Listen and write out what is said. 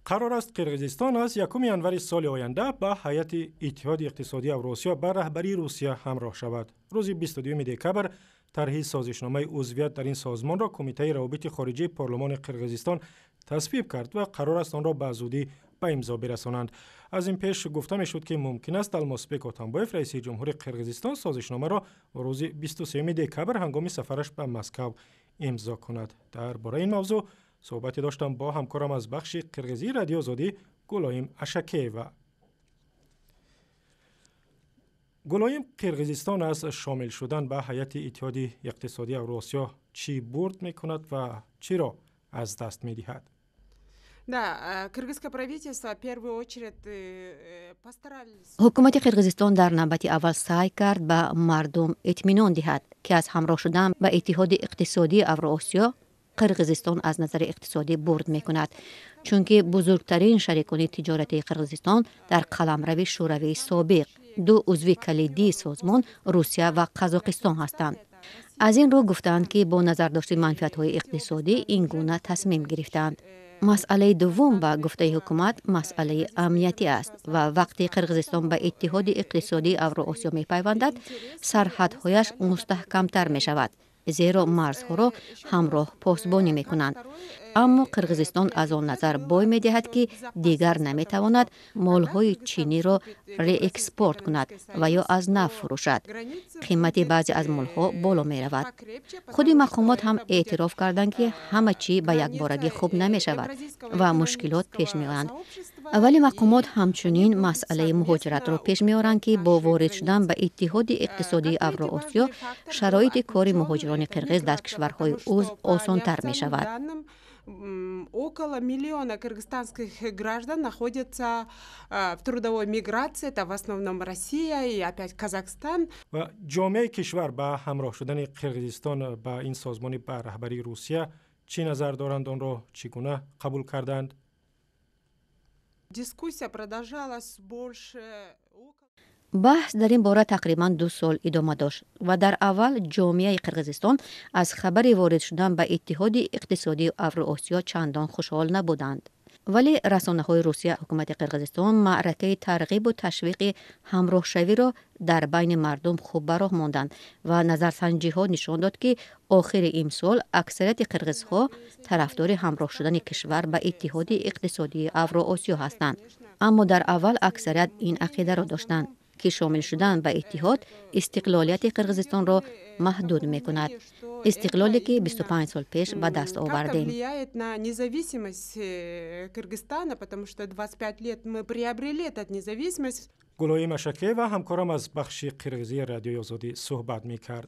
قرار است قرقیزستان از 1 ینور سال آینده با هیئت اتحاد اقتصادی اوراسیا بر رهبری روسیه همراه شود. روز 22 دکبر طرح سازشنامه عضویت در این سازمان را کمیته روابط خارجی پارلمان قرقیزستان تصویب کرد و قرار است آن را به زودی به امضا برسانند. از این پیش گفته میشد که ممکن است المازبک اتامبایف رئیس جمهور قرقیزستان سازشنامه را روز 23 دکبر هنگام سفرش به مسکو امضا کند. درباره این موضوع صحبتی داشتم با همکارم از بخش قرقیزی رادیو آزادی گلایم اشکیوا. گلایم، قرقیزستان از شامل شدن به هیئت اتحاد اقتصادی اوراسیا چی برد میکند و چی را از دست میدهد؟ حکومت قرقیزستان در نوبت اول سعی کرد به مردم اطمینان دهد که از همراه شدن به اتحاد اقتصادی اوراسیا قرقیزستان از نظر اقتصادی برد میکند، چون که بزرگترین شریکان تجارتی قرقیزستان در قلمرو شوروی سابق 2 عضو کلیدی سازمان روسیه و قزاقستان هستند. از این رو گفتند که با نظر داشتن منفعت‌های اقتصادی این گونه تصمیم گرفتند. مسئله دوم به گفته حکومت مسئله امنیتی است و وقتی قرقیزستان به اتحاد اقتصادی اوراسیا می‌پیوندد، سرحدهایش مستحکم‌تر می‌شود، زیرا مرزها را همراه پاسبانی می‌کنند. اما قرقیزستان از آن نظر بای می‌دهد که دیگر نمی‌تواند مال‌های چینی را ری اکسپورت کند و یا از نفت فروشد. قیمت بعضی از مال‌ها بالا می‌رود. خود مقامات هم اعتراف کردند که همه چی به یک بارگی خوب نمی‌شود و مشکلات پیش می‌آیند. ولی مقامات همچنین مسئله مهاجرت را پیش می‌آورند که با وارد شدن به اتحاد اقتصادی اوراسیا شرایط کار مهاجران قرقیز در کشورهای عضو آسان‌تر می‌شود. Около миллиона кыргызстанских граждан находятся в трудовой миграции, это в основном Россия и опять Казахстан. و جامعه کشور با همراه شدن قرقیزستان با این سازمان به رهبری روسیه چی نظر دارند، آن را چگونه قبول کردند؟ Дискуссия продолжалась больше. بحث در این باره تقریبا 2 سال ادامه داشت و در اول جامعه قرقیزستان از خبر وارد شدن به اتحاد اقتصادی اوراسیا چندان خوشحال نبودند. ولی رسانه‌های روسیه حکومت قرقیزستان معرکه ترغیب و تشویق همراه شوی را در بین مردم خوب به راه ماندند و نظرسنجی‌ها نشان داد که آخر امسال اکثریت قرقیزها طرفدار همراه شدن کشور به اتحاد اقتصادی اوراسیا هستند. اما در اول اکثریت این عقیده را داشتند که شامل شدن به اتحاد استقلالیت قرقیزستان را محدود می‌کند. استقلالی که 25 سال پیش به دست آوردیم. گلایم اشکیوا و همکارم از بخش قرقیزی رادیو آزادی صحبت می‌کرد.